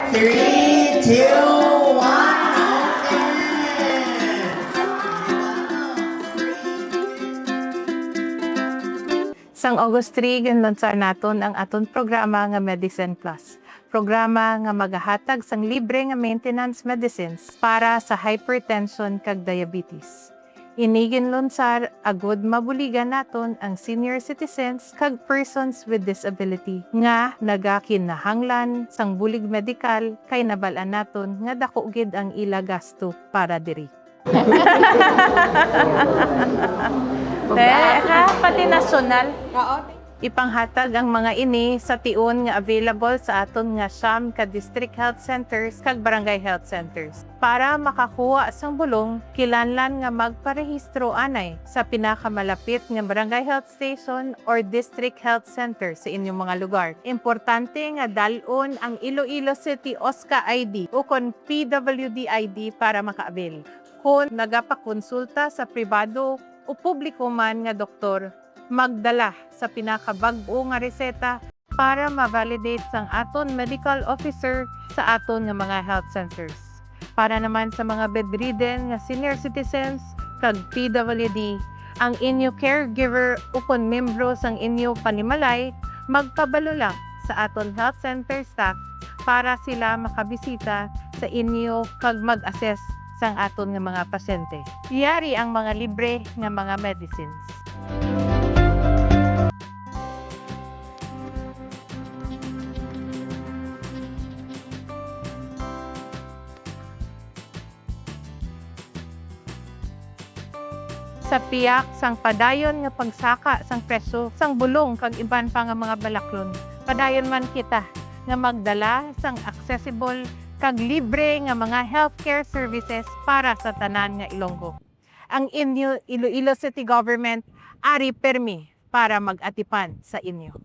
3, 2, 1. Sang August 3, ginlansar naton ang aton programa nga Medicine Plus. Programa nga magahatag sang libre nga maintenance medicines para sa hypertension kag diabetes. Ini ginlansar agud mabuligan naton ang senior citizens kag persons with disability nga nagakinahanglan sang bulig medikal kay nabal-an naton nga dako gid ang ila gasto para diri. Pati nasyonal. Ipanghatag ang mga ini sa tiun nga available sa aton nga siyam ka district health centers kag barangay health centers. Para makakuha sang bulong, kilanlan nga magparehistro anay sa pinakamalapit nga barangay health station or district health center sa inyong mga lugar. Importante nga dalon ang Iloilo City OSCA ID o kon PWD ID para makaabil. Kung nagapakonsulta sa pribado o publiko man nga doktor, magdala sa pinakabag-o nga reseta para ma-validate sang aton medical officer sa aton nga mga health centers. Para naman sa mga bedridden nga senior citizens kag PWD, ang inyo caregiver o kon membro sang inyo panimalay magpabalo lang sa aton health center staff para sila makabisita sa inyo kag mag-assess sang aton nga mga pasyente. Yari ang mga libre nga mga medicines. Sa piyak sang padayon nga pagsaka sang preso sang bulong kag iban pa nga mga balaklon, padayon man kita nga magdala sang accessible kag libre nga mga healthcare services para sa tanan nga Ilonggo. Ang inyo Iloilo City Government ari permi para mag-atipan sa inyo.